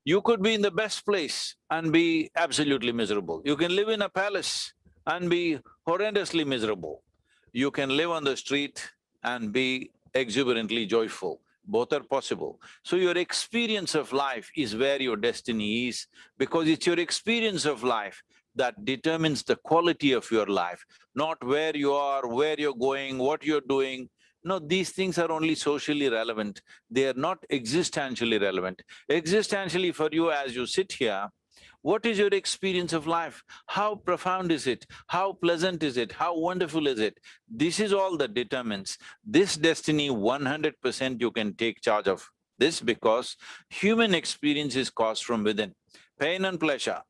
You could be in the best place and be absolutely miserable. You can live in a palace and be horrendously miserable. You can live on the street and be exuberantly joyful. Both are possible. So your experience of life is where your destiny is, because it's your experience of life that determines the quality of your life, not where you are, where you're going, what you're doing. No, these things are only socially relevant, they are not existentially relevant. Existentially for you as you sit here, what is your experience of life? How profound is it? How pleasant is it? How wonderful is it? This is all that determines. This destiny, 100% you can take charge of this, because human experience is caused from within. Pain and pleasure,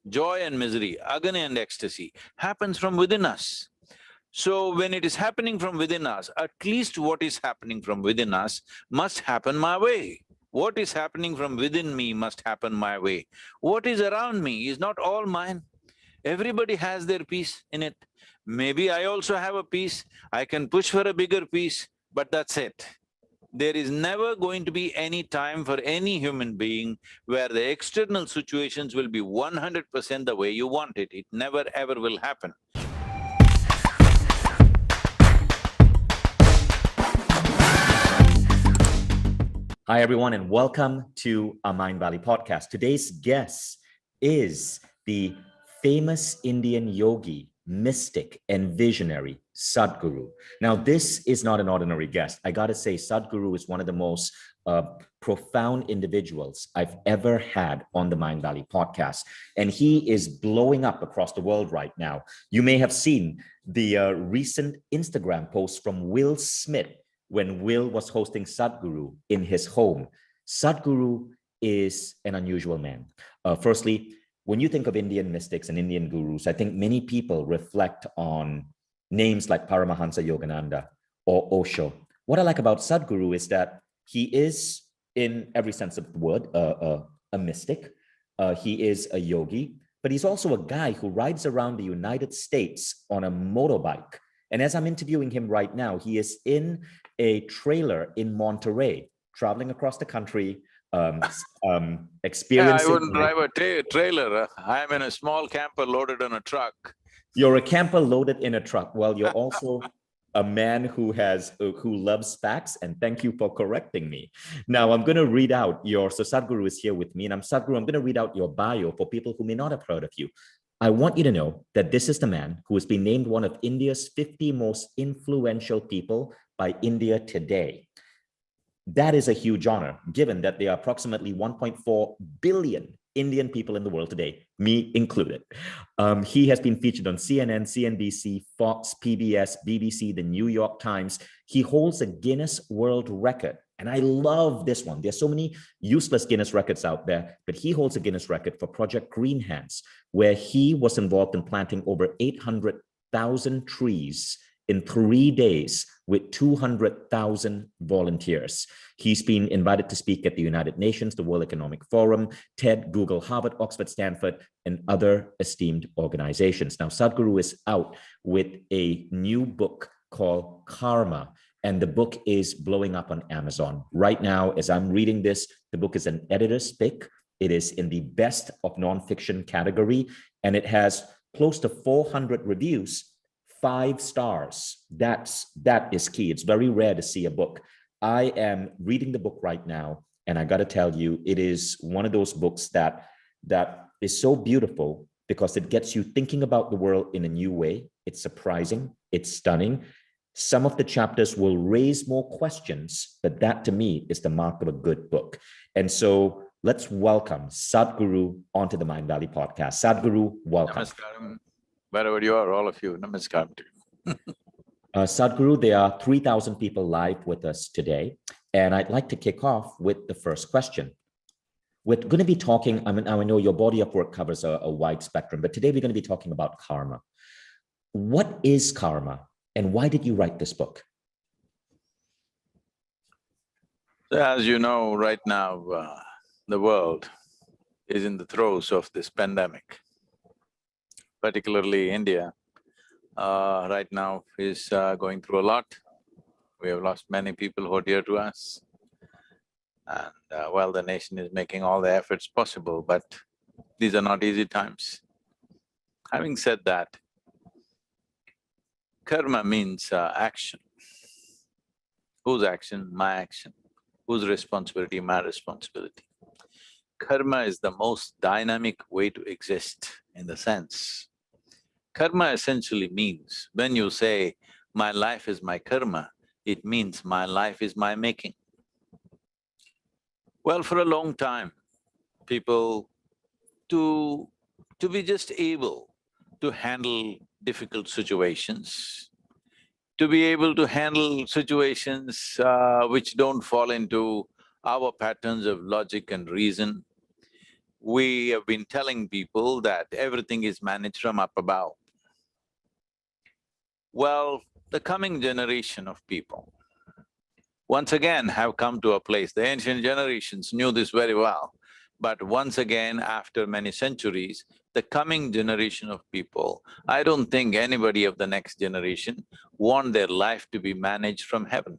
joy and misery, agony and ecstasy happens from within us. So when it is happening from within us, at least what is happening from within us must happen my way. What is happening from within me must happen my way. What is around me is not all mine. Everybody has their piece in it. Maybe I also have a piece, I can push for a bigger piece, but that's it. There is never going to be any time for any human being where the external situations will be 100% the way you want it. It never ever will happen. Hi, everyone, and welcome to our Mind Valley podcast. Today's guest is the famous Indian yogi, mystic, and visionary, Sadhguru. Now, this is not an ordinary guest. I gotta say, Sadhguru is one of the most profound individuals I've ever had on the Mind Valley podcast, and he is blowing up across the world right now. You may have seen the recent Instagram post from Will Smith when Will was hosting Sadhguru in his home. Sadhguru is an unusual man. Firstly, when you think of Indian mystics and Indian gurus, I think many people reflect on names like Paramahansa Yogananda or Osho. What I like about Sadhguru is that he is, in every sense of the word, a mystic. He is a yogi, but he's also a guy who rides around the United States on a motorbike. And as I'm interviewing him right now, he is in a trailer in Monterey, traveling across the country, experiencing… I wouldn't drive a trailer. I'm in a small camper loaded on a truck. You're a camper loaded in a truck. Well, you're also a man who loves facts, and thank you for correcting me. Now, I'm going to read out so Sadhguru is here with me, and Sadhguru, I'm going to read out your bio for people who may not have heard of you. I want you to know that this is the man who has been named one of India's 50 most influential people by India Today. That is a huge honor, given that there are approximately 1.4 billion Indian people in the world today, me included. He has been featured on CNN, CNBC, Fox, PBS, BBC, the New York Times. He holds a Guinness World Record. And I love this one. There's so many useless Guinness records out there, but he holds a Guinness record for Project Green Hands, where he was involved in planting over 800,000 trees in 3 days with 200,000 volunteers. He's been invited to speak at the United Nations, the World Economic Forum, TED, Google, Harvard, Oxford, Stanford, and other esteemed organizations. Now, Sadhguru is out with a new book called Karma, and the book is blowing up on Amazon. Right now, as I'm reading this, the book is an editor's pick. It is in the best of nonfiction category, and it has close to 400 reviews, 5 stars. That is key. It's very rare to see a book. I am reading the book right now, and I got to tell you, it is one of those books that is so beautiful because it gets you thinking about the world in a new way. It's surprising. It's stunning. Some of the chapters will raise more questions, but that to me is the mark of a good book. And so let's welcome Sadhguru onto the Mind Valley podcast. Sadhguru, welcome. Namaskaram. Wherever you are, all of you, namaskaram to you. Sadhguru, there are 3,000 people live with us today, and I'd like to kick off with the first question. We're going to be talking, I know your body of work covers a wide spectrum, but today we're going to be talking about karma. What is karma, and why did you write this book? As you know, right now, the world is in the throes of this pandemic. Particularly India, right now is going through a lot. We have lost many people who are dear to us. And well, the nation is making all the efforts possible, but these are not easy times. Having said that, karma means action. Whose action? My action. Whose responsibility? My responsibility. Karma is the most dynamic way to exist in the sense. Karma essentially means, when you say, my life is my karma, it means my life is my making. Well, for a long time, people to be just able to handle difficult situations, to be able to handle situations which don't fall into our patterns of logic and reason, we have been telling people that everything is managed from up above. Well, the coming generation of people once again have come to a place, the ancient generations knew this very well, but once again, after many centuries, the coming generation of people, I don't think anybody of the next generation want their life to be managed from heaven.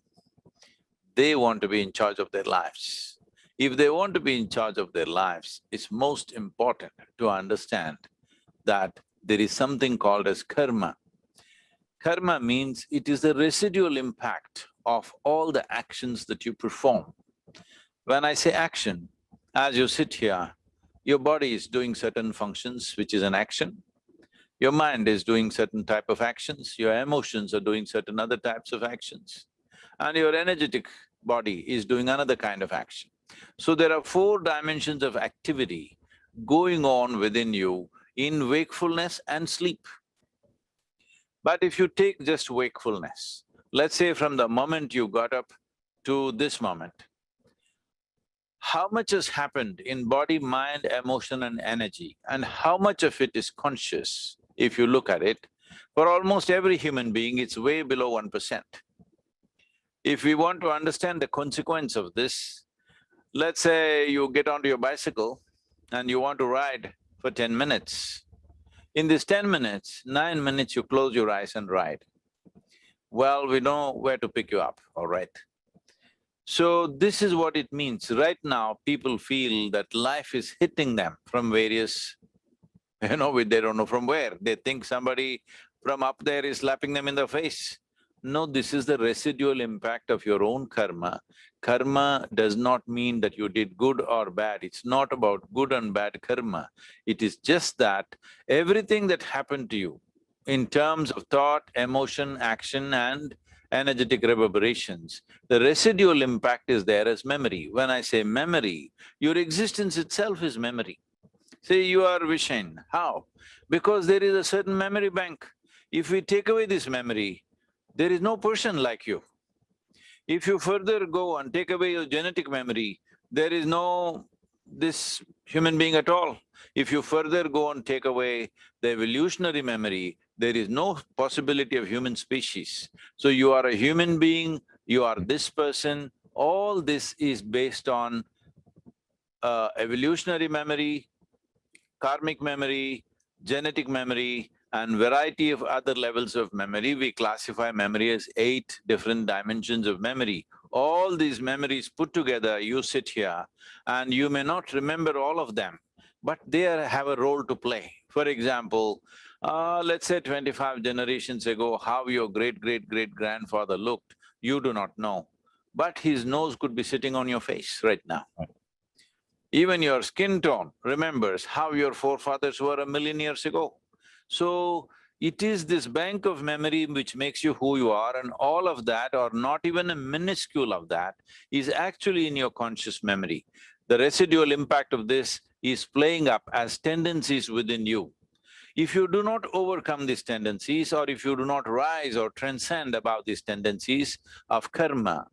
They want to be in charge of their lives. If they want to be in charge of their lives, it's most important to understand that there is something called as karma. Karma means it is the residual impact of all the actions that you perform. When I say action, as you sit here, your body is doing certain functions, which is an action. Your mind is doing certain type of actions, your emotions are doing certain other types of actions, and your energetic body is doing another kind of action. So there are four dimensions of activity going on within you in wakefulness and sleep. But if you take just wakefulness, let's say from the moment you got up to this moment, how much has happened in body, mind, emotion and energy, and how much of it is conscious, if you look at it, for almost every human being, it's way below 1%. If we want to understand the consequence of this, let's say you get onto your bicycle and you want to ride for 10 minutes. In this 10 minutes, 9 minutes you close your eyes and ride. Well, we know where to pick you up, all right? So this is what it means. Right now, people feel that life is hitting them from various, they don't know from where. They think somebody from up there is slapping them in the face. No, this is the residual impact of your own karma. Karma does not mean that you did good or bad, it's not about good and bad karma. It is just that everything that happened to you in terms of thought, emotion, action and energetic reverberations, the residual impact is there as memory. When I say memory, your existence itself is memory. Say you are Vishen, how? Because there is a certain memory bank. If we take away this memory, there is no person like you. If you further go and take away your genetic memory, there is no this human being at all. If you further go and take away the evolutionary memory, there is no possibility of human species. So you are a human being, you are this person, all this is based on evolutionary memory, karmic memory, genetic memory, and variety of other levels of memory. We classify memory as 8 different dimensions of memory. All these memories put together, you sit here and you may not remember all of them, but they have a role to play. For example, let's say 25 generations ago, how your great-great-great-grandfather looked, you do not know, but his nose could be sitting on your face right now. Even your skin tone remembers how your forefathers were 1,000,000 years ago. So, it is this bank of memory which makes you who you are, and all of that, or not even a minuscule of that, is actually in your conscious memory. The residual impact of this is playing up as tendencies within you. If you do not overcome these tendencies, or if you do not rise or transcend above these tendencies of karma,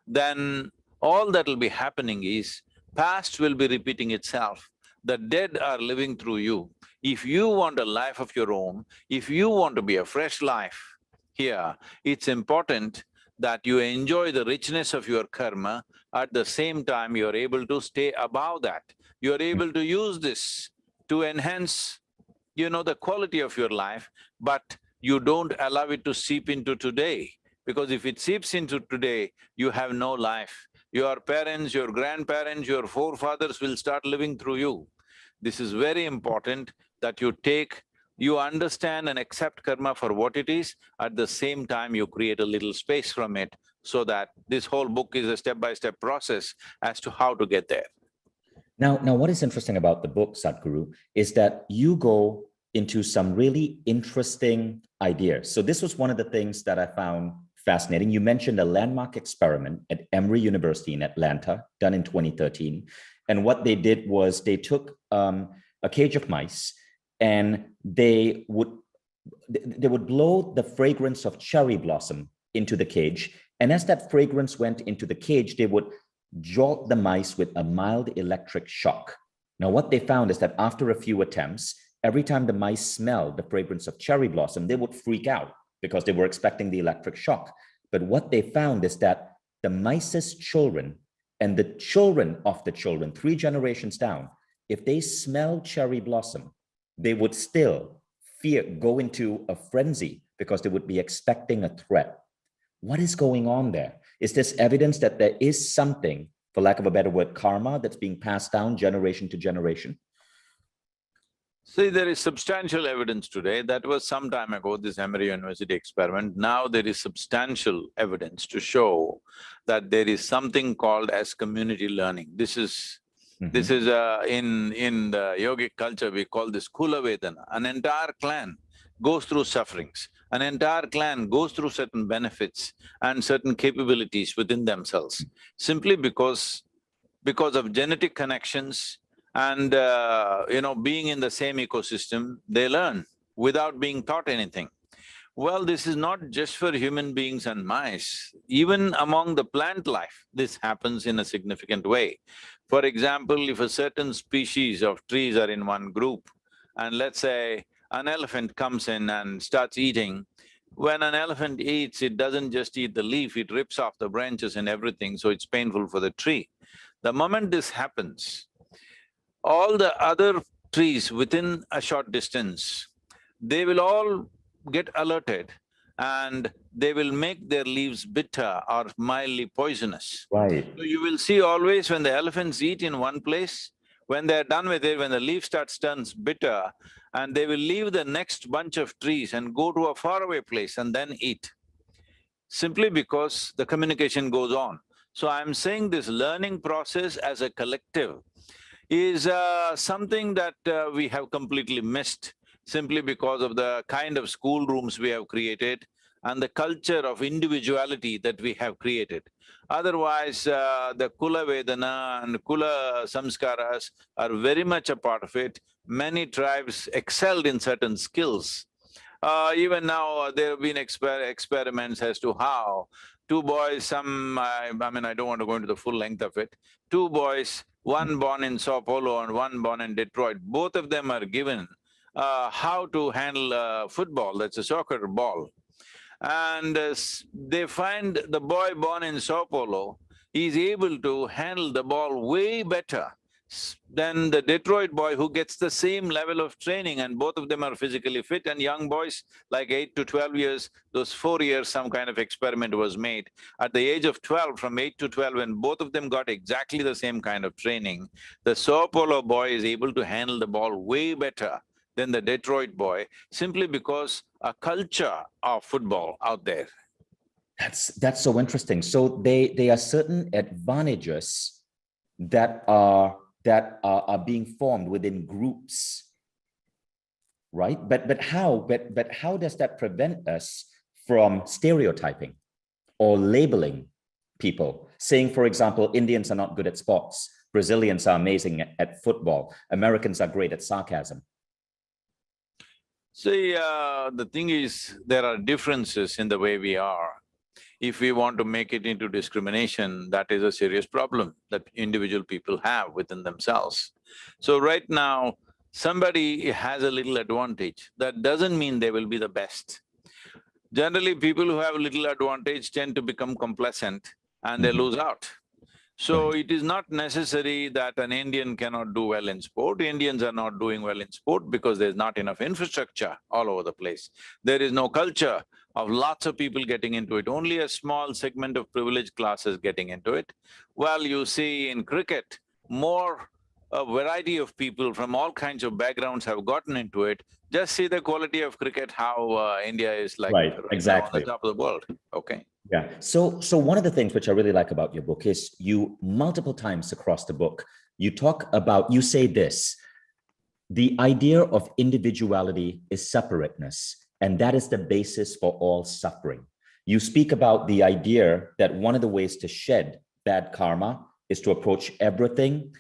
then all that will be happening is past will be repeating itself. The dead are living through you. If you want a life of your own, if you want to be a fresh life here, it's important that you enjoy the richness of your karma, at the same time you're able to stay above that. You're able to use this to enhance, the quality of your life, but you don't allow it to seep into today. Because if it seeps into today, you have no life. your parents, your grandparents, your forefathers will start living through you. This is very important that you understand and accept karma for what it is, at the same time you create a little space from it, so that this whole book is a step-by-step process as to how to get there. Now, what is interesting about the book, Sadhguru, is that you go into some really interesting ideas. So this was one of the things that I found fascinating. You mentioned a landmark experiment at Emory University in Atlanta, done in 2013. And what they did was they took a cage of mice and they would blow the fragrance of cherry blossom into the cage. And as that fragrance went into the cage, they would jolt the mice with a mild electric shock. Now, what they found is that after a few attempts, every time the mice smelled the fragrance of cherry blossom, they would freak out because they were expecting the electric shock. But what they found is that the mice's children and the children of the children, 3 generations down, if they smell cherry blossom, they would still go into a frenzy because they would be expecting a threat. What is going on there? Is this evidence that there is something, for lack of a better word, karma that's being passed down generation to generation? See, there is substantial evidence today. That was some time ago, this Emory University experiment. Now there is substantial evidence to show that there is something called as community learning. This is in the yogic culture, we call this kula vedana. An entire clan goes through sufferings. An entire clan goes through certain benefits and certain capabilities within themselves, simply because of genetic connections and being in the same ecosystem, they learn without being taught anything. Well, this is not just for human beings and mice. Even among the plant life, this happens in a significant way. For example, if a certain species of trees are in one group, and let's say an elephant comes in and starts eating, when an elephant eats, it doesn't just eat the leaf, it rips off the branches and everything, so it's painful for the tree. The moment this happens, all the other trees within a short distance, they will all get alerted and they will make their leaves bitter or mildly poisonous. Right. So you will see always when the elephants eat in one place, when they're done with it, when the leaf turns bitter, and they will leave the next bunch of trees and go to a faraway place and then eat, simply because the communication goes on. So I'm saying this learning process as a collective is something that we have completely missed, simply because of the kind of schoolrooms we have created and the culture of individuality that we have created. Otherwise, the Kula Vedana and Kula Samskaras are very much a part of it. Many tribes excelled in certain skills. Even now, there have been experiments as to how 2 boys, I don't want to go into the full length of it, 2 boys, one born in Sao Paulo and one born in Detroit, both of them are given how to handle football, that's a soccer ball. And they find the boy born in Sao Paulo is able to handle the ball way better than the Detroit boy who gets the same level of training, and both of them are physically fit. And young boys, like 8 to 12 years, those 4 years, some kind of experiment was made. At the age of 12, from 8 to 12, when both of them got exactly the same kind of training, the Sao Paulo boy is able to handle the ball way better than the Detroit boy, simply because a culture of football out there. That's so interesting. So there are certain advantages that are being formed within groups, right? But how does that prevent us from stereotyping or labeling people? Saying, for example, Indians are not good at sports, Brazilians are amazing at football, Americans are great at sarcasm. See, the thing is, there are differences in the way we are. If we want to make it into discrimination, that is a serious problem that individual people have within themselves. So right now, somebody has a little advantage, that doesn't mean they will be the best. Generally, people who have a little advantage tend to become complacent and they lose out. So it is not necessary that an Indian cannot do well in sport. Indians are not doing well in sport because there's not enough infrastructure all over the place. There is no culture of lots of people getting into it, only a small segment of privileged classes getting into it. While you see in cricket, more a variety of people from all kinds of backgrounds have gotten into it. Just see the quality of cricket, how India is like Right, right now on the exactly. top of the world, okay? Yeah. So one of the things which I really like about your book is you multiple times across the book, you talk about, you say this, the idea of individuality is separateness, and that is the basis for all suffering. You speak about the idea that one of the ways to shed bad karma is to approach everything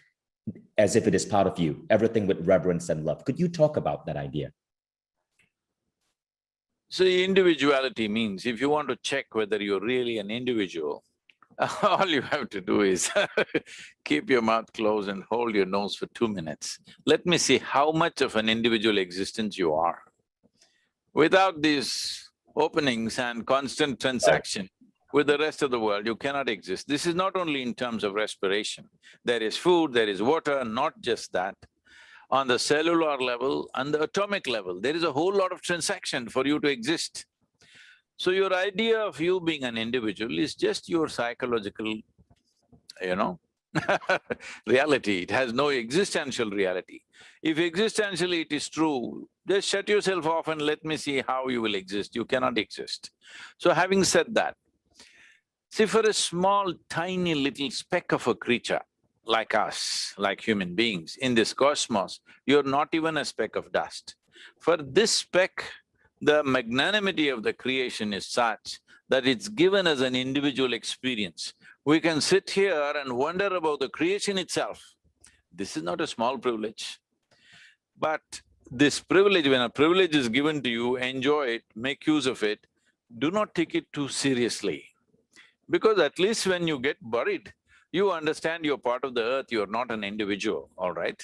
as if it is part of you, everything with reverence and love. Could you talk about that idea? So individuality means if you want to check whether you're really an individual, all you have to do is keep your mouth closed and hold your nose for 2 minutes. Let me see how much of an individual existence you are. Without these openings and constant transaction with the rest of the world, you cannot exist. This is not only in terms of respiration. There is food, there is water, not just that. On the cellular level and the atomic level, there is a whole lot of transaction for you to exist. So your idea of you being an individual is just your psychological, you know, reality. It has no existential reality. If existentially it is true, just shut yourself off and let me see how you will exist. You cannot exist. So having said that, see, for a small, tiny little speck of a creature like us, like human beings in this cosmos, you're not even a speck of dust. For this speck, the magnanimity of the creation is such that it's given as an individual experience. We can sit here and wonder about the creation itself. This is not a small privilege. But this privilege, when a privilege is given to you, enjoy it, make use of it, do not take it too seriously. Because at least when you get buried, you understand you're part of the earth, you're not an individual, all right?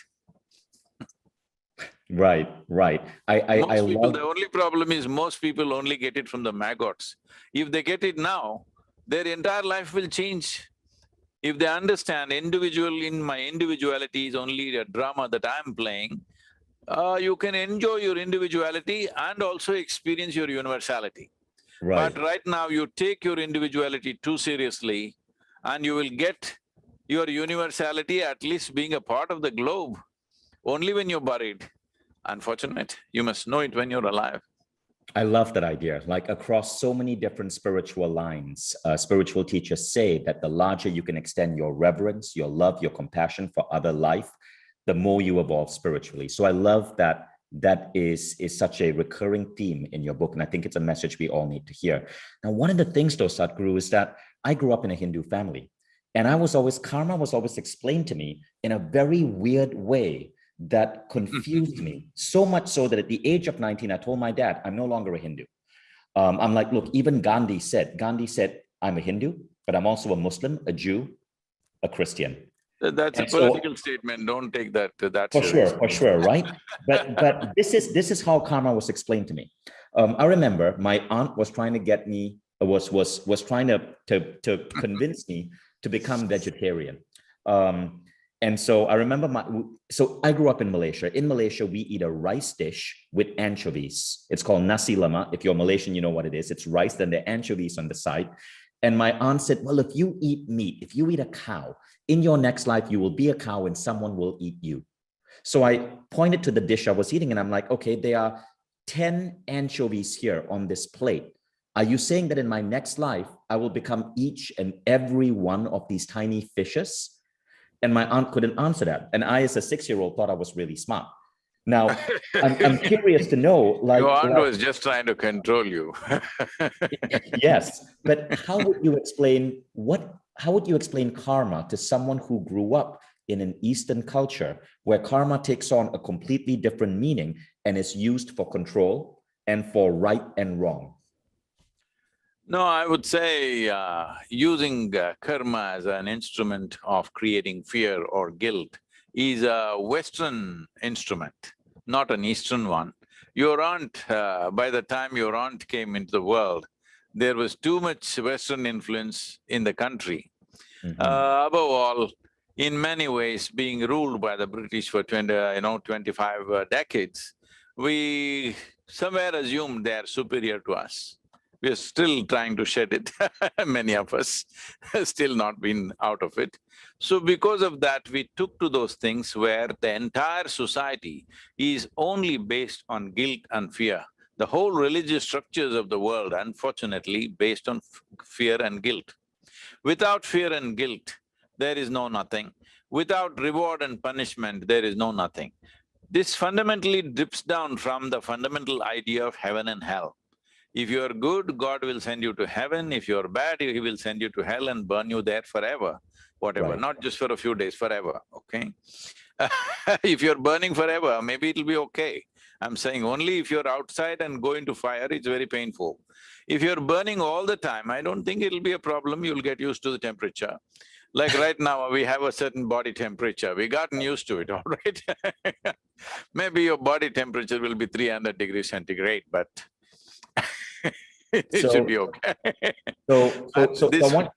Right, right. I Most people, love… the only problem is most people only get it from the maggots. If they get it now, their entire life will change. If they understand individual in my individuality is only a drama that I'm playing, you can enjoy your individuality and also experience your universality. Right. But right now you take your individuality too seriously and you will get your universality at least being a part of the globe only when you're buried. Unfortunate, you must know it when you're alive. I love that idea. Like across so many different spiritual lines, spiritual teachers say that the larger you can extend your reverence, your love, your compassion for other life, the more you evolve spiritually. So I love that that is such a recurring theme in your book. And I think it's a message we all need to hear. Now, one of the things though, Sadhguru, is that I grew up in a Hindu family. And karma was always explained to me in a very weird way that confused me, so much so that at the age of 19, I told my dad, I'm no longer a Hindu. I'm like, look, even Gandhi said, I'm a Hindu, but I'm also a Muslim, a Jew, a Christian. That's a And so, political statement, don't take that that seriously. for sure, right? But this is how karma was explained to me. I remember my aunt was trying to get me, was trying to convince me to become vegetarian. And so I remember so I grew up in Malaysia. In Malaysia, we eat a rice dish with anchovies. It's called nasi lemak. If you're Malaysian, you know what it is. It's rice, then the anchovies on the side. And my aunt said, well, if you eat meat, if you eat a cow, in your next life, you will be a cow and someone will eat you. So I pointed to the dish I was eating and I'm like, okay, there are 10 anchovies here on this plate. Are you saying that in my next life, I will become each and every one of these tiny fishes? And my aunt couldn't answer that. And I, as a 6-year-old, thought I was really smart. Now, I'm curious to know, Your aunt was just trying to control you. yes, but how would you explain karma to someone who grew up in an Eastern culture where karma takes on a completely different meaning and is used for control and for right and wrong? No, I would say using karma as an instrument of creating fear or guilt is a Western instrument, not an Eastern one. Your aunt, by the time your aunt came into the world, there was too much Western influence in the country. Mhm. Above all, in many ways, being ruled by the British for 25 decades, we somewhere assumed they are superior to us. We are still trying to shed it, many of us still not been out of it. So because of that, we took to those things where the entire society is only based on guilt and fear. The whole religious structures of the world, unfortunately, based on fear and guilt. Without fear and guilt, there is no nothing. Without reward and punishment, there is no nothing. This fundamentally drips down from the fundamental idea of heaven and hell. If you are good, God will send you to heaven. If you are bad, He will send you to hell and burn you there forever, whatever, Right. not just for a few days, forever, okay? If you're burning forever, maybe it'll be okay. I'm saying only if you're outside and go into fire, it's very painful. If you're burning all the time, I don't think it'll be a problem, you'll get used to the temperature. Like right now, we have a certain body temperature, we gotten used to it, all right? Maybe your body temperature will be 300 degrees centigrade, but it should So, be okay. so I This… want,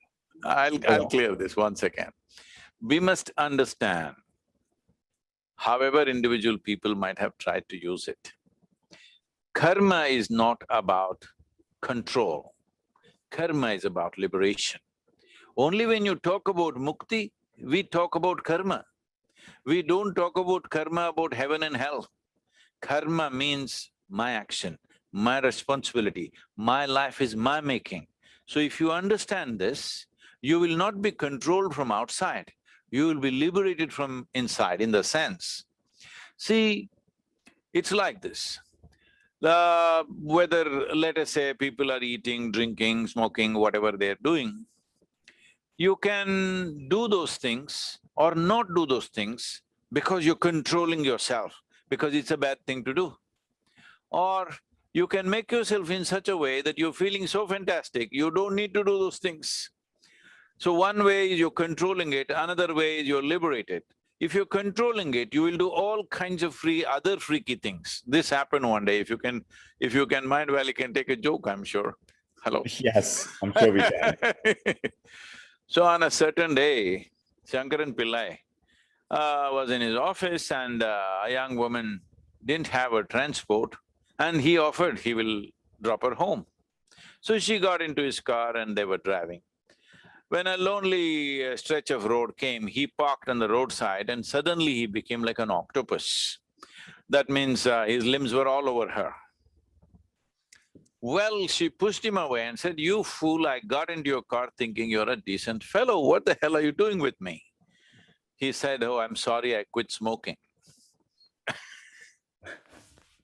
I'll clear this one second. We must understand, however individual people might have tried to use it, karma is not about control, karma is about liberation. Only when you talk about mukti, we talk about karma. We don't talk about karma about heaven and hell. Karma means my action, my responsibility, my life is my making. So if you understand this, you will not be controlled from outside, you will be liberated from inside in the sense. See, it's like this. Whether, let us say, people are eating, drinking, smoking, whatever they're doing, you can do those things or not do those things because you're controlling yourself, because it's a bad thing to do. Or you can make yourself in such a way that you're feeling so fantastic, you don't need to do those things. So one way is you're controlling it, another way is you're liberated. If you're controlling it, you will do all kinds of other freaky things. This happened one day, if you can mind well, you can take a joke, I'm sure. Hello. yes, I'm sure we can. So on a certain day, Shankaran Pillai was in his office and a young woman didn't have a transport and he offered he will drop her home. So she got into his car and they were driving. When a lonely stretch of road came, he parked on the roadside and suddenly he became like an octopus. That means his limbs were all over her. Well, she pushed him away and said, "You fool, I got into your car thinking you're a decent fellow, what the hell are you doing with me?" He said, "Oh, I'm sorry, I quit smoking."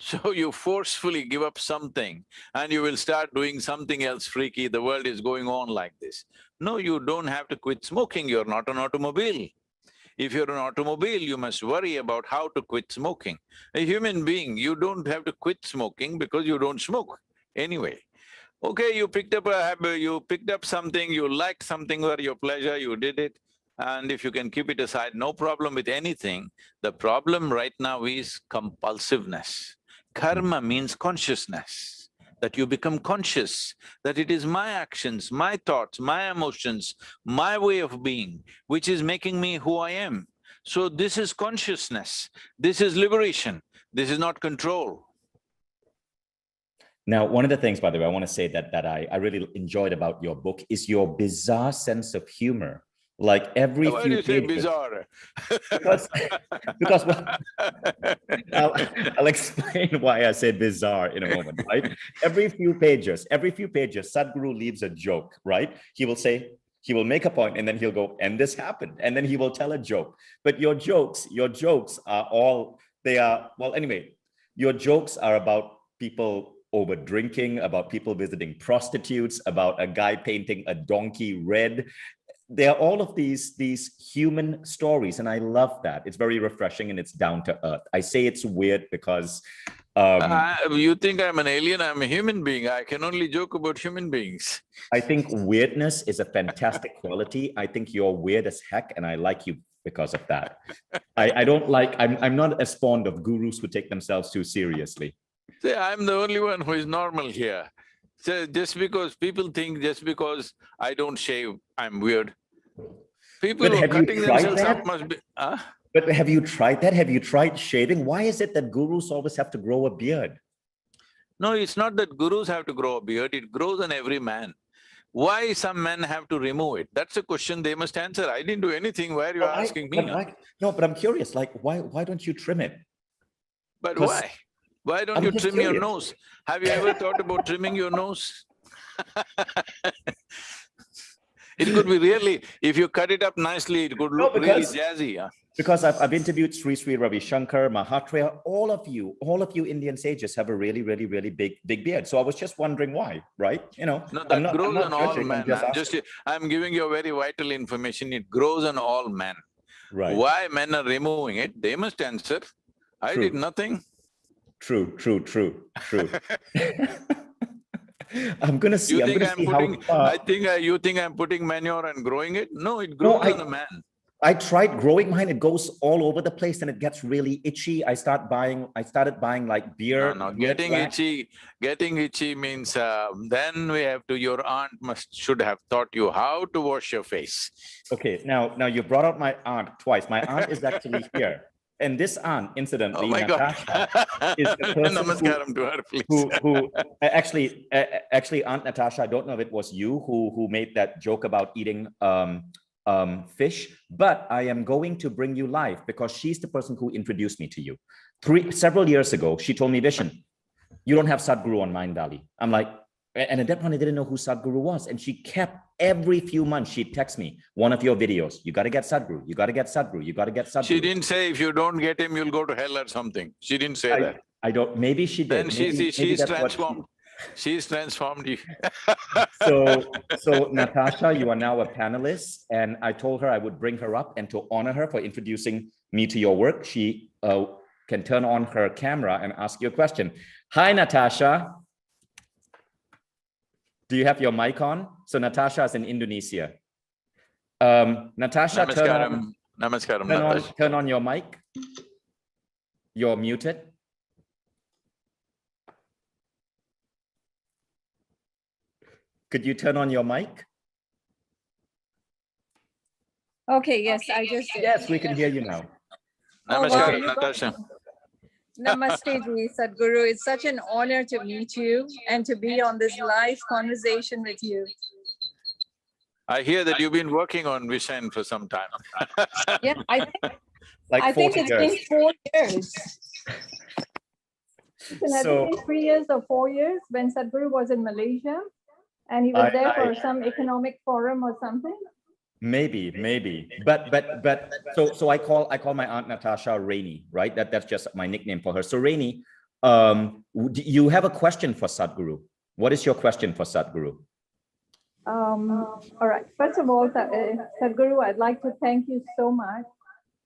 So you forcefully give up something and you will start doing something else freaky, the world is going on like this. No, you don't have to quit smoking, you're not an automobile. If you're an automobile, you must worry about how to quit smoking. A human being, you don't have to quit smoking because you don't smoke anyway. Okay, you picked up a habit, you picked up something, you liked something for your pleasure, you did it, and if you can keep it aside, no problem with anything. The problem right now is compulsiveness. Karma means consciousness, that you become conscious, that it is my actions, my thoughts, my emotions, my way of being, which is making me who I am. So this is consciousness, this is liberation, this is not control. Now, one of the things, by the way, I want to say that I really enjoyed about your book is your bizarre sense of humor. Like every Why do few you say pages, bizarre? because because well, I'll, I'll explain why I say bizarre in a moment, right? Every few pages, Sadhguru leaves a joke, right? He will say, he will make a point and then he'll go, and this happened. And then he will tell a joke. But your jokes are all, they are, well, anyway, your jokes are about people over drinking, about people visiting prostitutes, about a guy painting a donkey red. There are all of these human stories, and I love that. It's very refreshing and it's down to earth. I say it's weird because You think I'm an alien? I'm a human being. I can only joke about human beings. I think weirdness is a fantastic quality. I think you're weird as heck, and I like you because of that. I don't like, I'm not as fond of gurus who take themselves too seriously. See, I'm the only one who is normal here. So just because people think just because I don't shave, I'm weird. People But who are have you cutting tried themselves that? up must be… But have you tried that? Have you tried shaving? Why is it that gurus always have to grow a beard? No, it's not that gurus have to grow a beard, it grows on every man. Why some men have to remove it? That's a question they must answer. I didn't do anything, why are you asking me? No, but I'm curious, like, why don't you trim it? But 'Cause why? Why don't I'm you just trim your curious. nose? Have you ever thought about trimming your nose? It could be really… if you cut it up nicely, it could No, look really jazzy, huh? because I've interviewed Sri Ravi Shankar, Mahatria, all of you Indian sages have a really big beard. So I was just wondering why, right? You know, No, I'm that not grows on all judging, I'm men. just asking. I'm giving you very vital information. It grows on all men. Right. Why men are removing it, they must answer. I did nothing. True. I'm gonna see how far… You think I'm putting manure and growing it? No, it No, grows on a man. I tried growing mine. It goes all over the place and it gets really itchy. I started buying like beer. No, beard wax. getting itchy means then we have to… your aunt should have taught you how to wash your face. Okay, now you brought out my aunt twice. My aunt is actually here. And this aunt, incidentally, Oh my God. Natasha, is the person Namaskaram to her, please. who actually, Aunt Natasha, I don't know if it was you who made that joke about eating fish, but I am going to bring you live because she's the person who introduced me to you. Several years ago, she told me, Vishen, you don't have Sadhguru on Mindali. I'm like, and at that point, I didn't know who Sadhguru was. And she kept, every few months, she'd text me, one of your videos, you got to get Sadhguru, you got to get Sadhguru, you got to get Sadhguru. She didn't say if you don't get him, you'll go to hell or something. She didn't say that. I don't, maybe she did. Then she's transformed. She's transformed you. So Natasha, you are now a panelist, and I told her I would bring her up and to honor her for introducing me to your work. She can turn on her camera and ask you a question. Hi, Natasha. Do you have your mic on? So Natasha is in Indonesia. Natasha, Namaskaram. turn on your mic. You're muted. Could you turn on your mic? Okay, yes, I just did. Yes, we can hear you now. Namaskaram, Natasha. Namaste, Ji, Sadhguru. It's such an honor to meet you and to be on this live conversation with you. I hear that you've been working on Vishen for some time. Yeah, Like 40 it's years. been 4 years. It's been 3 years or 4 years when Sadhguru was in Malaysia and he was there for some economic forum or something. Maybe. But so I call my aunt Natasha Rainy, right? That's just my nickname for her. So Rainy, you have a question for Sadhguru. What is your question for Sadhguru? All right. First of all, Sadhguru, I'd like to thank you so much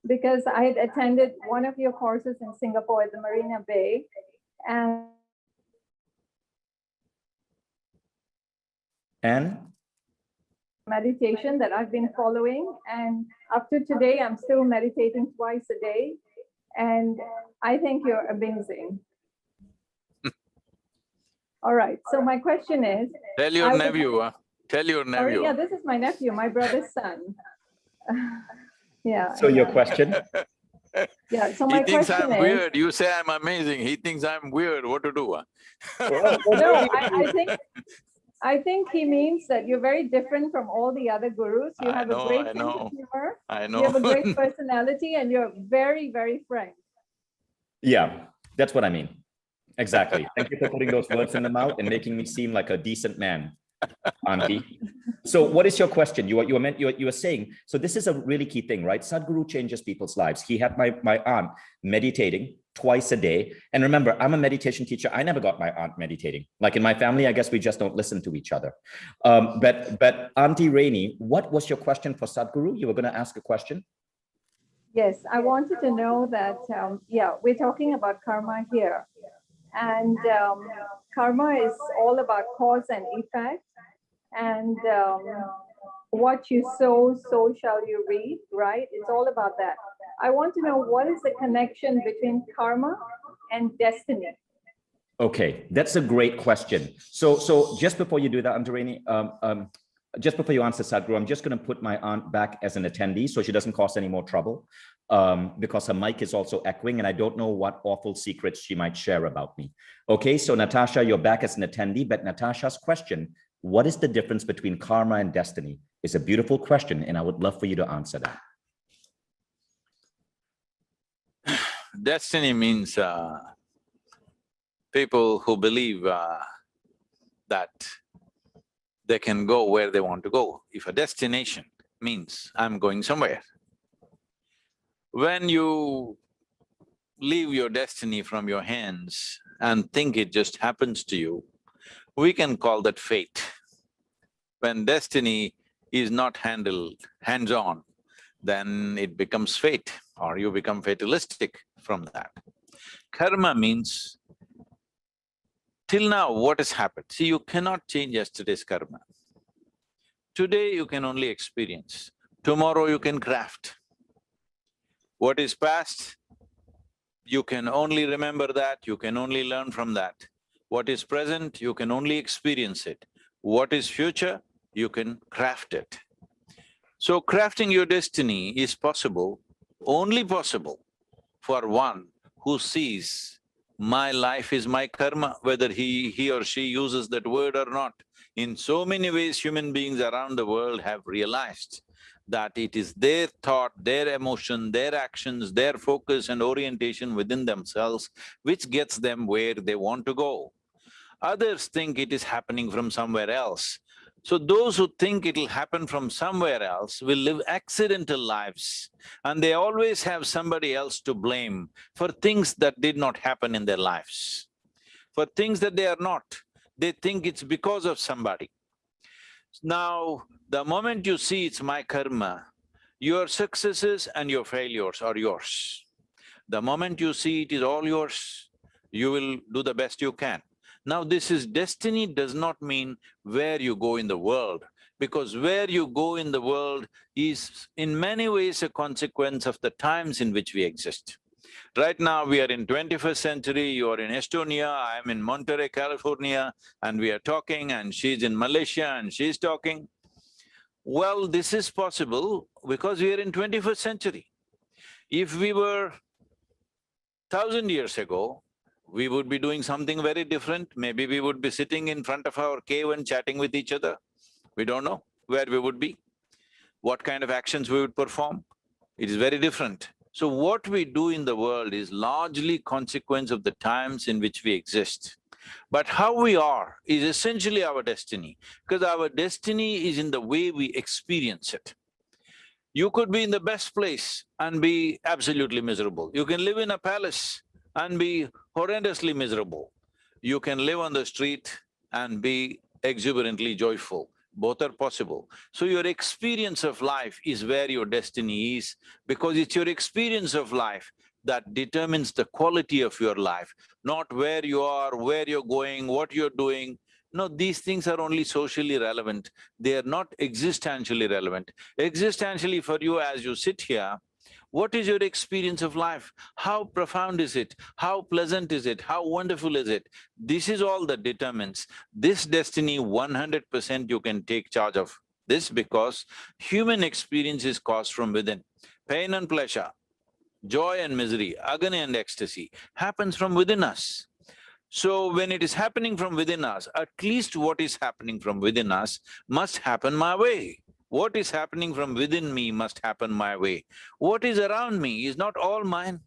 because I had attended one of your courses in Singapore at the Marina Bay, and meditation that I've been following, and up to today I'm still meditating twice a day, and I think you're amazing. All right, so my question is, Tell your nephew. Yeah, this is my nephew, my brother's son. Yeah. So your question? Yeah, so my question is… He thinks I'm weird. You say I'm amazing. He thinks I'm weird. What to do? No, I think he means that you're very different from all the other gurus. You have a great sense of humor. I know. You have a great personality and you're very, very frank. Yeah, that's what I mean. Exactly. Thank you for putting those words in the mouth and making me seem like a decent man, Auntie. So what is your question? You were saying, so this is a really key thing, right? Sadhguru changes people's lives. He had my aunt meditating twice a day. And remember, I'm a meditation teacher. I never got my aunt meditating. Like in my family, I guess we just don't listen to each other. But Auntie Rainy, what was your question for Sadhguru? You were going to ask a question? Yes, I wanted to know that, we're talking about karma here. And karma is all about cause and effect. And what you sow, so shall you reap, right? It's all about that. I want to know, what is the connection between karma and destiny? Okay, that's a great question. So just before you do that, Auntie Rainy, just before you answer, Sadhguru, I'm just going to put my aunt back as an attendee so she doesn't cause any more trouble, because her mic is also echoing and I don't know what awful secrets she might share about me. Okay, so Natasha, you're back as an attendee, but Natasha's question, what is the difference between karma and destiny, is a beautiful question, and I would love for you to answer that. Destiny means people who believe that they can go where they want to go. If a destination means I'm going somewhere, when you leave your destiny from your hands and think it just happens to you, we can call that fate. When destiny is not handled hands-on, then it becomes fate, or you become fatalistic from that. Karma means, till now what has happened? See, you cannot change yesterday's karma. Today you can only experience, tomorrow you can craft. What is past, you can only remember that, you can only learn from that. What is present, you can only experience it. What is future, you can craft it. So crafting your destiny is possible, only possible for one who sees my life is my karma, whether he or she uses that word or not. In so many ways, human beings around the world have realized that it is their thought, their emotion, their actions, their focus and orientation within themselves which gets them where they want to go. Others think it is happening from somewhere else. So those who think it'll happen from somewhere else will live accidental lives, and they always have somebody else to blame for things that did not happen in their lives. For things that they are not, they think it's because of somebody. Now, the moment you see it's my karma, your successes and your failures are yours. The moment you see it is all yours, you will do the best you can. Now, this is destiny does not mean where you go in the world, because where you go in the world is in many ways a consequence of the times in which we exist. Right now, we are in 21st century, you are in Estonia, I am in Monterey, California, and we are talking, and she's in Malaysia and she's talking. Well, this is possible because we are in 21st century. If we were 1,000 years ago, we would be doing something very different. Maybe we would be sitting in front of our cave and chatting with each other. We don't know where we would be, what kind of actions we would perform. It is very different. So what we do in the world is largely consequence of the times in which we exist. But how we are is essentially our destiny, because our destiny is in the way we experience it. You could be in the best place and be absolutely miserable. You can live in a palace and be horrendously miserable. You can live on the street and be exuberantly joyful. Both are possible. So your experience of life is where your destiny is, because it's your experience of life that determines the quality of your life, not where you are, where you're going, what you're doing. No, these things are only socially relevant, they are not existentially relevant. Existentially for you as you sit here, what is your experience of life? How profound is it? How pleasant is it? How wonderful is it? This is all that determines. This destiny 100% you can take charge of this, because human experience is caused from within. Pain and pleasure, joy and misery, agony and ecstasy happens from within us. So when it is happening from within us, at least what is happening from within us must happen my way. What is happening from within me must happen my way. What is around me is not all mine.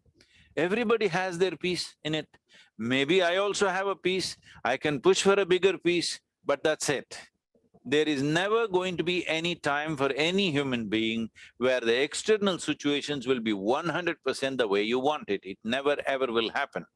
Everybody has their piece in it. Maybe I also have a piece, I can push for a bigger piece, but that's it. There is never going to be any time for any human being where the external situations will be 100% the way you want it. It never ever will happen.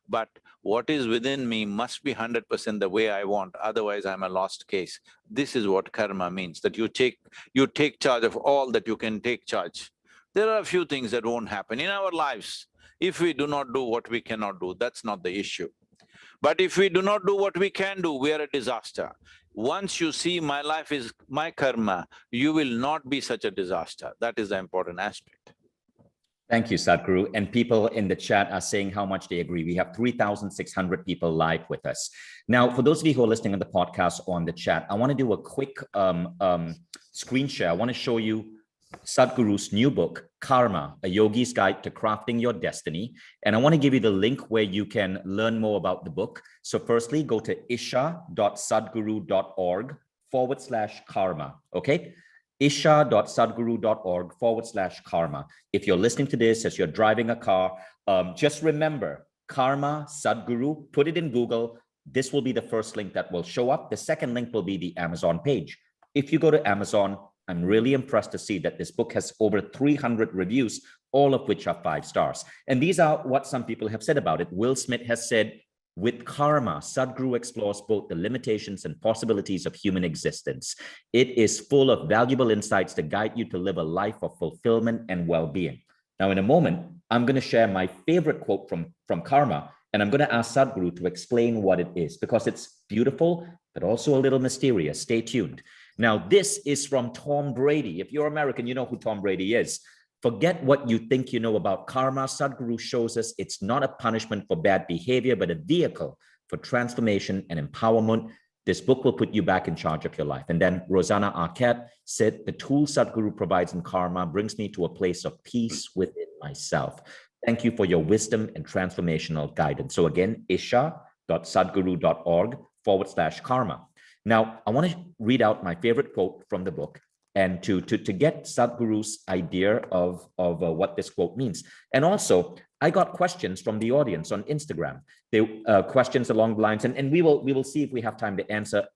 But what is within me must be 100% the way I want, otherwise I'm a lost case. This is what karma means, that you take charge of all that you can take charge. There are a few things that won't happen in our lives. If we do not do what we cannot do, that's not the issue. But if we do not do what we can do, we are a disaster. Once you see my life is my karma, you will not be such a disaster. That is the important aspect. Thank you, Sadhguru. And people in the chat are saying how much they agree. We have 3,600 people live with us. Now, for those of you who are listening on the podcast or on the chat, I want to do a quick screen share. I want to show you Sadhguru's new book, Karma, A Yogi's Guide to Crafting Your Destiny. And I want to give you the link where you can learn more about the book. So firstly, go to isha.sadhguru.org/karma, okay? isha.sadhguru.org/karma. If you're listening to this as you're driving a car, just remember, Karma, Sadhguru, put it in Google. This will be the first link that will show up. The second link will be the Amazon page. If you go to Amazon, I'm really impressed to see that this book has over 300 reviews, all of which are 5 stars. And these are what some people have said about it. Will Smith has said, with Karma, Sadhguru explores both the limitations and possibilities of human existence. It is full of valuable insights to guide you to live a life of fulfillment and well-being. Now, in a moment, I'm going to share my favorite quote from Karma, and I'm going to ask Sadhguru to explain what it is, because it's beautiful, but also a little mysterious. Stay tuned. Now, this is from Tom Brady. If you're American, you know who Tom Brady is. Forget what you think you know about karma. Sadhguru shows us it's not a punishment for bad behavior, but a vehicle for transformation and empowerment. This book will put you back in charge of your life. And then Rosanna Arquette said, the tools Sadhguru provides in karma brings me to a place of peace within myself. Thank you for your wisdom and transformational guidance. So again, isha.sadhguru.org/karma. Now, I want to read out my favorite quote from the book, and to get Sadhguru's idea of what this quote means. And also, I got questions from the audience on Instagram. They questions along the lines, and we will see if we have time to answer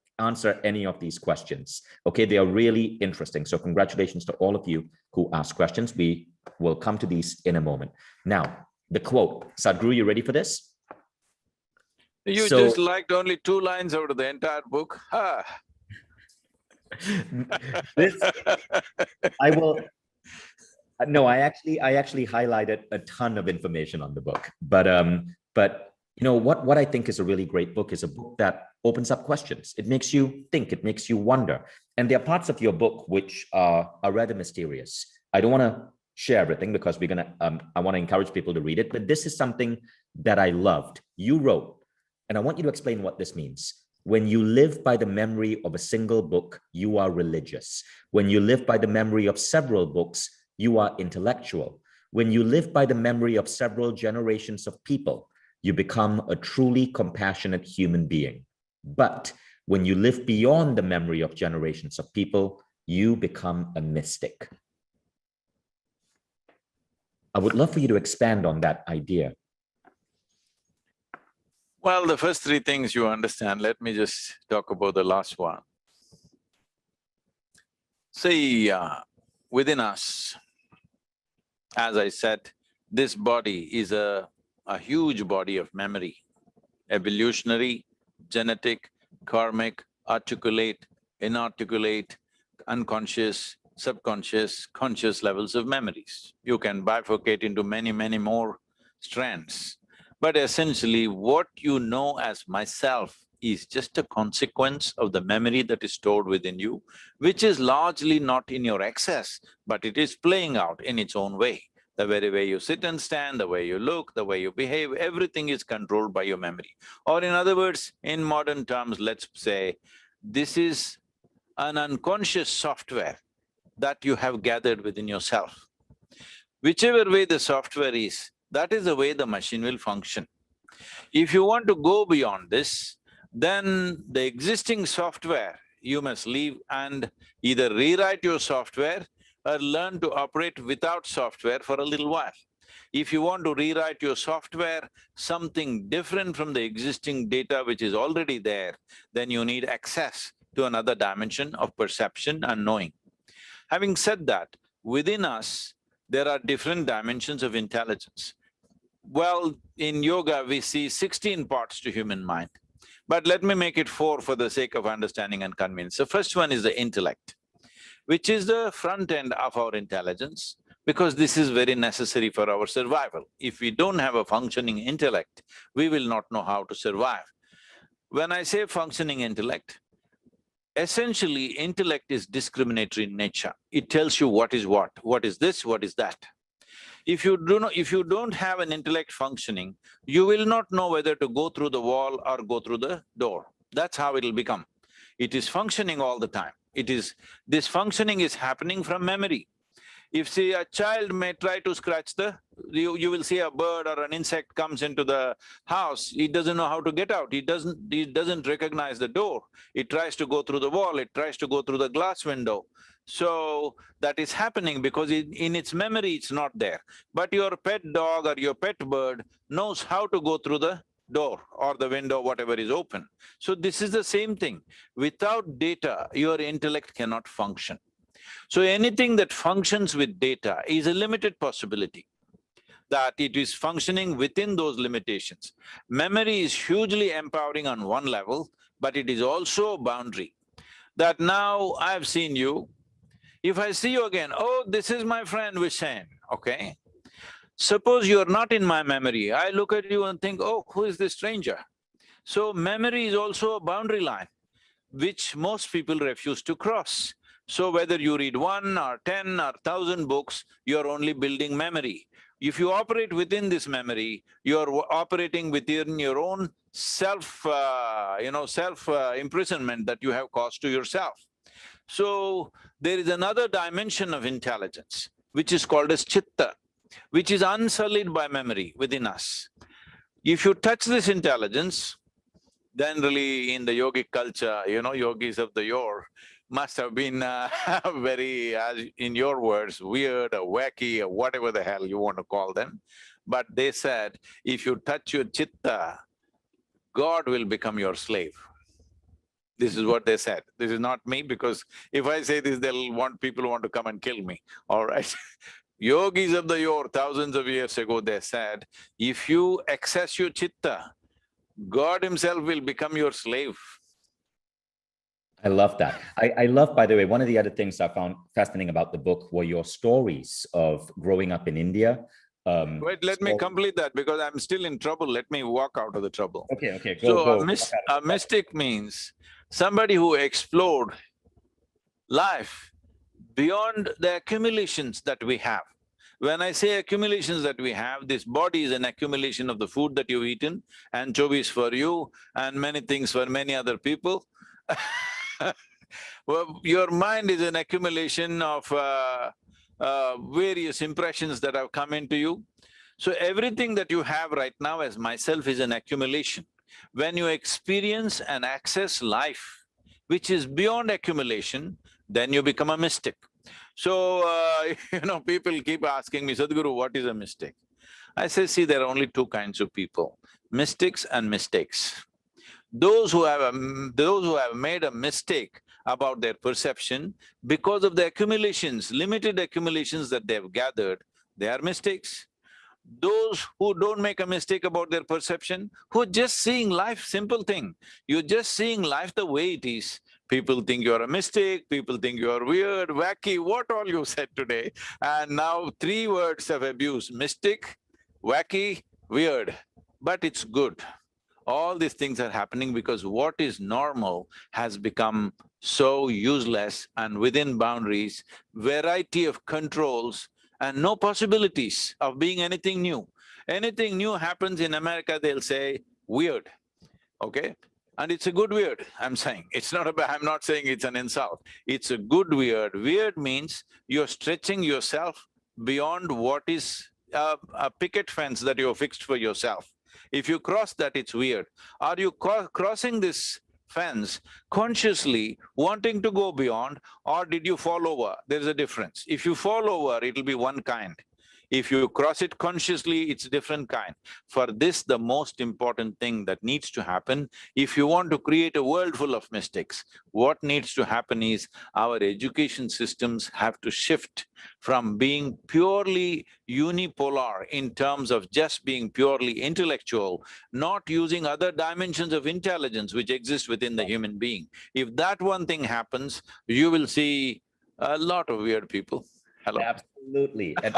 any of these questions. Okay, they are really interesting. So congratulations to all of you who asked questions. We will come to these in a moment. Now, the quote. Sadhguru, you ready for this? You just liked only 2 lines out of the entire book. This, I will. No, I actually highlighted a ton of information on the book, but you know what I think is a really great book is a book that opens up questions. It makes you think, it makes you wonder, and there are parts of your book which are rather mysterious. I don't want to share everything because we're gonna. I want to encourage people to read it, but this is something that I loved. You wrote, and I want you to explain what this means. When you live by the memory of a single book, you are religious. When you live by the memory of several books, you are intellectual. When you live by the memory of several generations of people, you become a truly compassionate human being. But when you live beyond the memory of generations of people, you become a mystic. I would love for you to expand on that idea. Well, the first 3 things you understand, let me just talk about the last one. See, within us, as I said, this body is a huge body of memory, evolutionary, genetic, karmic, articulate, inarticulate, unconscious, subconscious, conscious levels of memories. You can bifurcate into many, many more strands. But essentially, what you know as myself is just a consequence of the memory that is stored within you, which is largely not in your excess, but it is playing out in its own way. The very way you sit and stand, the way you look, the way you behave, everything is controlled by your memory. Or in other words, in modern terms, let's say, this is an unconscious software that you have gathered within yourself. Whichever way the software is, that is the way the machine will function. If you want to go beyond this, then the existing software you must leave and either rewrite your software or learn to operate without software for a little while. If you want to rewrite your software, something different from the existing data which is already there, then you need access to another dimension of perception and knowing. Having said that, within us, there are different dimensions of intelligence. Well, in yoga, we see 16 parts to human mind, but let me make it 4 for the sake of understanding and convenience. The first one is the intellect, which is the front end of our intelligence, because this is very necessary for our survival. If we don't have a functioning intellect, we will not know how to survive. When I say functioning intellect, essentially intellect is discriminatory in nature. It tells you what is this, what is that. If you don't have an intellect functioning, you will not know whether to go through the wall or go through the door. That's how it'll become. It is functioning all the time. This functioning is happening from memory. If see a child may try to scratch you will see a bird or an insect comes into the house, he doesn't know how to get out, he doesn't recognize the door. It tries to go through the wall, it tries to go through the glass window. So that is happening because in its memory it's not there. But your pet dog or your pet bird knows how to go through the door or the window, whatever is open. So this is the same thing. Without data, your intellect cannot function. So anything that functions with data is a limited possibility, that it is functioning within those limitations. Memory is hugely empowering on one level, but it is also a boundary. That now I've seen you, if I see you again, oh, this is my friend Vishen, okay? Suppose you're not in my memory, I look at you and think, oh, who is this stranger? So memory is also a boundary line, which most people refuse to cross. So whether you read 1 or 10 or 1,000 books, you're only building memory. If you operate within this memory, you're operating within your own self-imprisonment that you have caused to yourself. So there is another dimension of intelligence, which is called as chitta, which is unsullied by memory within us. If you touch this intelligence, generally in the yogic culture, yogis of the yore must have been very, in your words, weird or wacky or whatever the hell you want to call them. But they said, if you touch your chitta, God will become your slave. This is what they said. This is not me, because if I say this, people want to come and kill me, all right? Yogis of the yore, thousands of years ago, they said, if you access your chitta, God himself will become your slave. I love that. I love, by the way, one of the other things I found fascinating about the book were your stories of growing up in India. Wait, let me complete that because I'm still in trouble. Let me walk out of the trouble. Okay, go. A mystic means somebody who explored life beyond the accumulations that we have. When I say accumulations that we have, this body is an accumulation of the food that you've eaten, anchovies for you and many things for many other people. Well, your mind is an accumulation of various impressions that have come into you. So everything that you have right now as myself is an accumulation. When you experience and access life, which is beyond accumulation, then you become a mystic. So, people keep asking me, Sadhguru, what is a mystic? I say, see, there are only two kinds of people, mystics and mistakes. Those who have made a mistake about their perception because of the accumulations, limited accumulations that they have gathered, they are mistakes. Those who don't make a mistake about their perception, who are just seeing life, simple thing, you're just seeing life the way it is. People think you're a mistake, people think you're weird, wacky, what all you said today. And now 3 words of abuse, mystic, wacky, weird, but it's good. All these things are happening because what is normal has become so useless, and within boundaries, variety of controls and no possibilities of being anything new. Anything new happens in America, they'll say, weird, okay? And it's a good weird, I'm saying. It's not I'm not saying it's an insult. It's a good weird. Weird means you're stretching yourself beyond what is a picket fence that you've fixed for yourself. If you cross that, it's weird. Are you crossing this fence consciously, wanting to go beyond, or did you fall over? There's a difference. If you fall over, it'll be one kind. If you cross it consciously, it's different kind. For this, the most important thing that needs to happen, if you want to create a world full of mystics, what needs to happen is our education systems have to shift from being purely unipolar in terms of just being purely intellectual, not using other dimensions of intelligence which exist within the human being. If that one thing happens, you will see a lot of weird people. Hello. Absolutely. At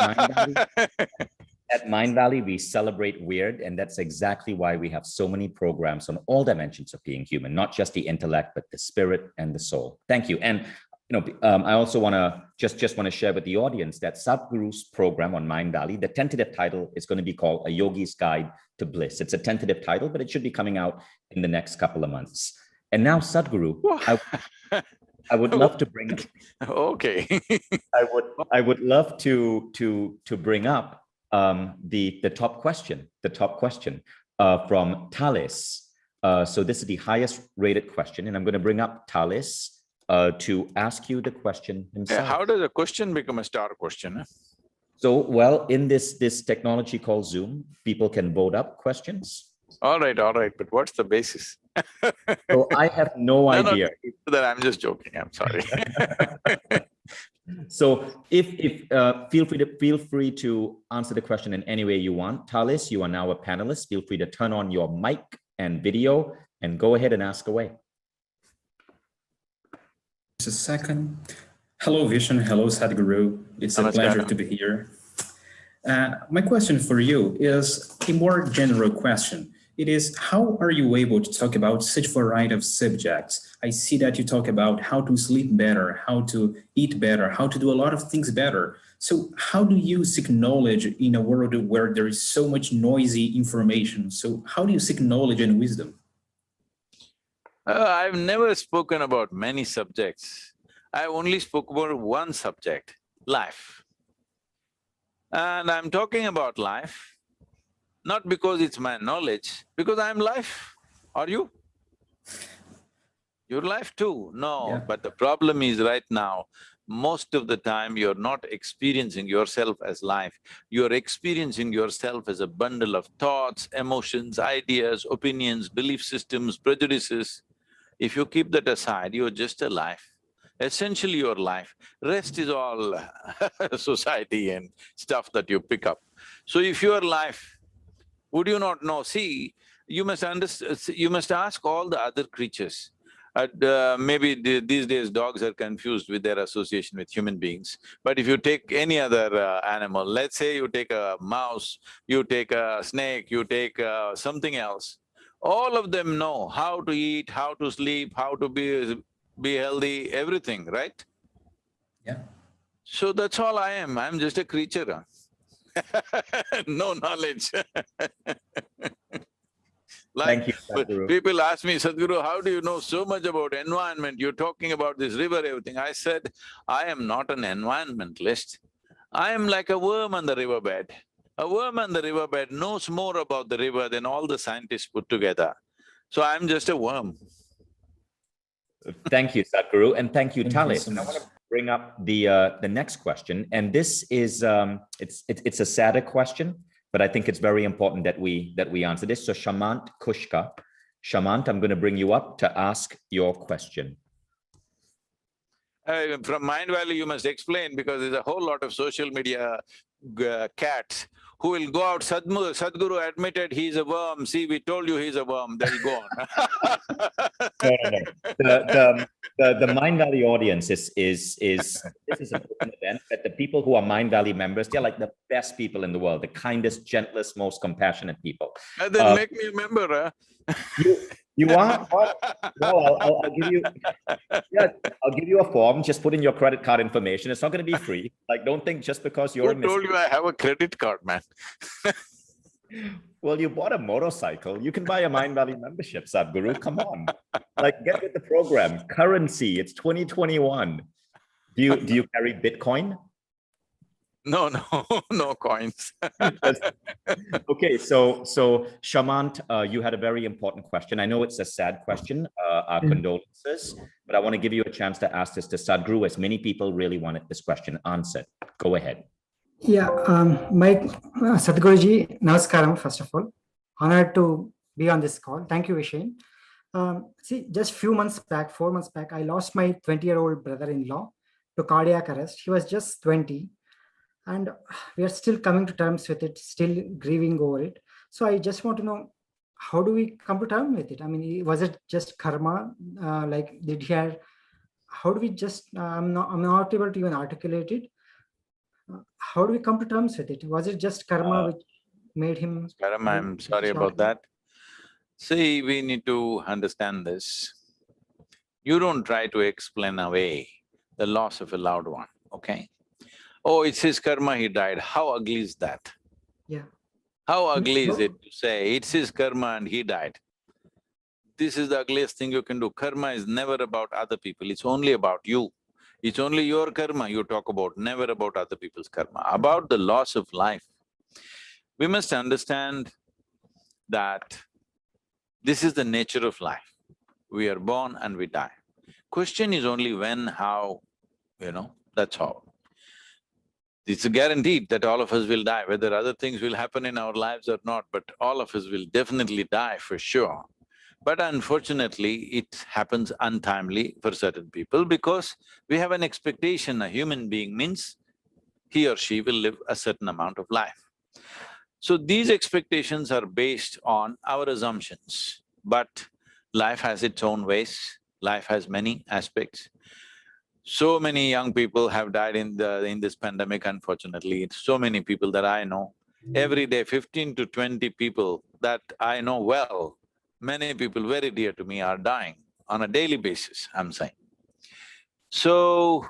Mind Valley, we celebrate weird, and that's exactly why we have so many programs on all dimensions of being human, not just the intellect, but the spirit and the soul. Thank you. And I also want to just want to share with the audience that Sadhguru's program on Mind Valley, the tentative title is going to be called A Yogi's Guide to Bliss. It's a tentative title, but it should be coming out in the next couple of months. And now, Sadhguru, I would love to bring. Okay. I would love to bring up the top question. From Thales. So this is the highest rated question, and I'm going to bring up Thales to ask you the question himself. How does a question become a star question? So, well, in this technology called Zoom, people can vote up questions. All right, but what's the basis? So I have no idea. No, I'm just joking, I'm sorry. So if feel free to answer the question in any way you want. Thales, you are now a panelist. Feel free to turn on your mic and video and go ahead and ask away. Just a second. Hello, Vishen. Hello, Sadhguru. It's a pleasure to be here. My question for you is a more general question. It is, how are you able to talk about such a variety of subjects? I see that you talk about how to sleep better, how to eat better, how to do a lot of things better. So how do you seek knowledge in a world where there is so much noisy information? So how do you seek knowledge and wisdom? I've never spoken about many subjects. I only spoke about one subject, life. And I'm talking about life not because it's my knowledge, because I'm life. Are you? You're life too? No, Yeah. But the problem is right now, most of the time you're not experiencing yourself as life. You're experiencing yourself as a bundle of thoughts, emotions, ideas, opinions, belief systems, prejudices. If you keep that aside, you're just a life. Essentially your life. Rest is all society and stuff that you pick up. So if you're life, would you not know? See, you must ask all the other creatures. Maybe these days dogs are confused with their association with human beings. But if you take any other animal, let's say you take a mouse, you take a snake, you take something else, all of them know how to eat, how to sleep, how to be healthy, everything, right? Yeah. So that's all I am. I'm just a creature. No knowledge. Thank you, Sadhguru. People ask me, Sadhguru, how do you know so much about environment? You're talking about this river, everything. I said, I am not an environmentalist. I am like a worm on the riverbed. A worm on the riverbed knows more about the river than all the scientists put together. So I'm just a worm. Thank you, Sadhguru, and thank you, Thales. So much. I want to bring up the next question, and this is it's a sadder question, but I think it's very important that we answer this. So Shamant Kushka, Shamant, I'm going to bring you up to ask your question. From Mind Valley, you must explain, because there's a whole lot of social media cats who will go out, Sadhguru admitted he's a worm, see, we told you he's a worm, they'll go on. No. The Mind Valley audience this is an open event, that the people who are Mind Valley members, they're like the best people in the world, the kindest, gentlest, most compassionate people. And then make me a member, You are? Well, I'll give you, yeah, I'll give you a form, just put in your credit card information. It's not going to be free. Like, don't think just because you're Who told you I have a credit card, man? Well, you bought a motorcycle. You can buy a Mind Valley membership, Sadhguru. Come on. Like, get with the program. Currency, it's 2021. Do you carry Bitcoin? No, no coins. Okay, so Shamant, you had a very important question. I know it's a sad question, our condolences, but I want to give you a chance to ask this to Sadhguru, as many people really wanted this question answered. Go ahead. Yeah, my Sadhguruji, Namaskaram, first of all. Honored to be on this call. Thank you, Vishen. See, just 4 months back, I lost my 20-year-old brother-in-law to cardiac arrest. He was just 20. And we are still coming to terms with it, still grieving over it. So I just want to know, how do we come to terms with it? I mean, was it just karma? Like, did he have, how do we just, I'm not able to even articulate it. How do we come to terms with it? Was it just karma which made him… Karam, I'm sorry about that. See, we need to understand this. You don't try to explain away the loss of a loved one, okay? Oh, it's his karma, he died. How ugly is that? Yeah. How ugly is No. it to say, it's his karma and he died? This is the ugliest thing you can do. Karma is never about other people, it's only about you. It's only your karma you talk about, never about other people's karma. About the loss of life, we must understand that this is the nature of life. We are born and we die. Question is only when, how, that's all. It's guaranteed that all of us will die, whether other things will happen in our lives or not, but all of us will definitely die for sure. But unfortunately, it happens untimely for certain people because we have an expectation a human being means he or she will live a certain amount of life. So these expectations are based on our assumptions, but life has its own ways, life has many aspects. So many young people have died in this pandemic, unfortunately. It's so many people that I know. Every day, 15 to 20 people that I know well, many people very dear to me are dying on a daily basis, I'm saying. So,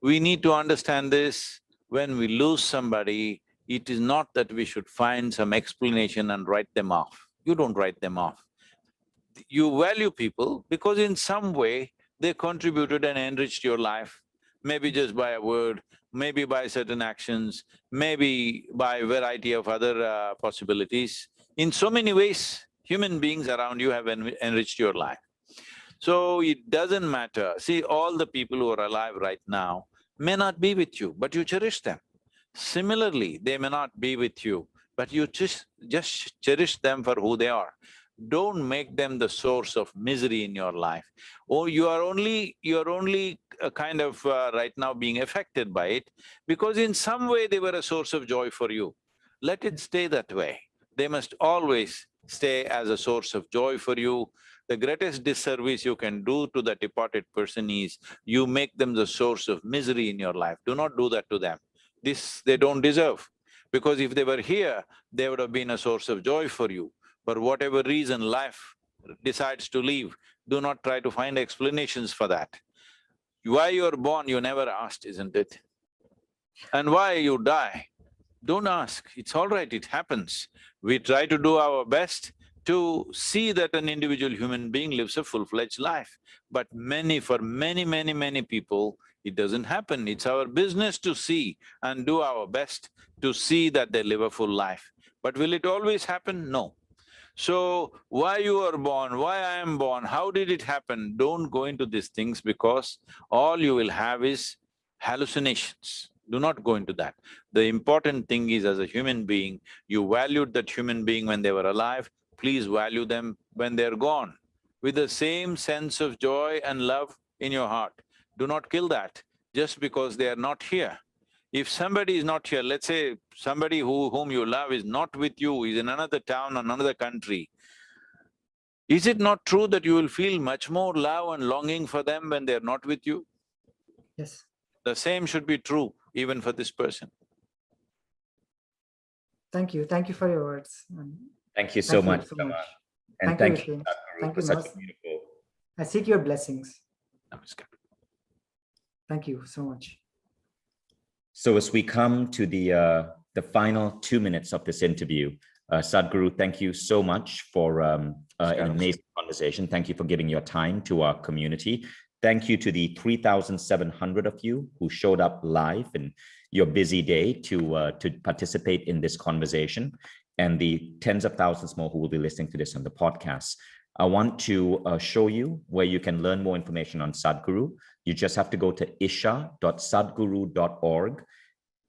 we need to understand this. When we lose somebody, it is not that we should find some explanation and write them off. You don't write them off. You value people because in some way they contributed and enriched your life, maybe just by a word, maybe by certain actions, maybe by a variety of other possibilities. In so many ways, human beings around you have enriched your life. So it doesn't matter. See, all the people who are alive right now may not be with you, but you cherish them. Similarly, they may not be with you, but you just cherish them for who they are. Don't make them the source of misery in your life. Or you're only kind of right now being affected by it because in some way they were a source of joy for you. Let it stay that way. They must always stay as a source of joy for you. The greatest disservice you can do to the departed person is you make them the source of misery in your life. Do not do that to them. This they don't deserve. Because if they were here, they would have been a source of joy for you. For whatever reason life decides to leave, do not try to find explanations for that. Why you're born, you never asked, isn't it? And why you die, don't ask, it's all right, it happens. We try to do our best to see that an individual human being lives a full-fledged life. But for many people, it doesn't happen. It's our business to see and do our best to see that they live a full life. But will it always happen? No. So, why you are born, why I am born, how did it happen? Don't go into these things because all you will have is hallucinations. Do not go into that. The important thing is as a human being, you valued that human being when they were alive, please value them when they're gone with the same sense of joy and love in your heart. Do not kill that just because they are not here. If somebody is not here, let's say somebody whom you love is not with you, is in another town, another country, is it not true that you will feel much more love and longing for them when they're not with you? Yes. The same should be true even for this person. Thank you for your words. Thank you so much. And Thank you, Sadhguru, thank for you, such Nas. a beautiful… I seek your blessings. Namaskar. Thank you so much. So as we come to the final 2 minutes of this interview, Sadhguru, thank you so much for an amazing conversation. Thank you for giving your time to our community. Thank you to the 3,700 of you who showed up live in your busy day to participate in this conversation, and the tens of thousands more who will be listening to this on the podcast. I want to show you where you can learn more information on Sadhguru. You just have to go to isha.sadhguru.org.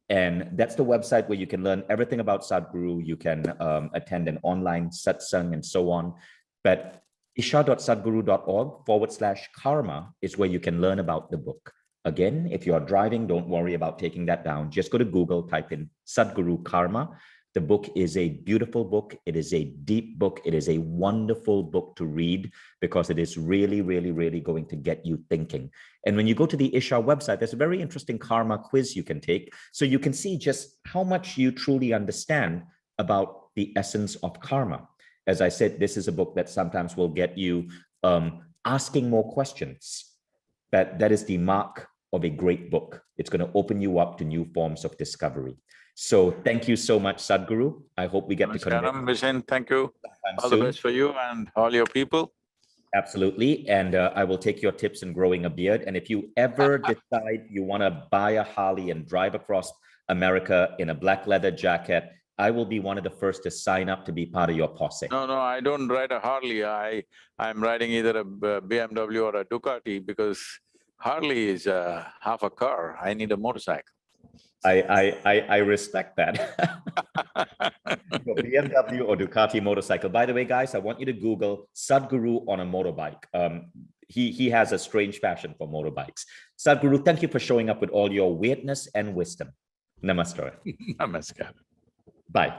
And that's the website where you can learn everything about Sadhguru. You can attend an online satsang and so on. But isha.sadhguru.org/karma is where you can learn about the book. Again, if you're driving, don't worry about taking that down. Just go to Google, type in Sadhguru Karma. The book is a beautiful book. It is a deep book. It is a wonderful book to read because it is really, really, really going to get you thinking. And when you go to the Isha website, there's a very interesting karma quiz you can take. So you can see just how much you truly understand about the essence of karma. As I said, this is a book that sometimes will get you asking more questions. That is the mark of a great book. It's going to open you up to new forms of discovery. So thank you so much, Sadhguru. I hope we get to connect. Namaskaram, Vishen, thank you. All soon. the best for you and all your people. Absolutely. And I will take your tips in growing a beard. And if you ever decide you want to buy a Harley and drive across America in a black leather jacket, I will be one of the first to sign up to be part of your posse. No, I don't ride a Harley. I'm riding either a BMW or a Ducati because Harley is half a car. I need a motorcycle. I respect that. BMW or Ducati motorcycle. By the way, guys, I want you to Google Sadhguru on a motorbike. He has a strange passion for motorbikes. Sadhguru, thank you for showing up with all your weirdness and wisdom. Namaskar. Namaskar. Bye.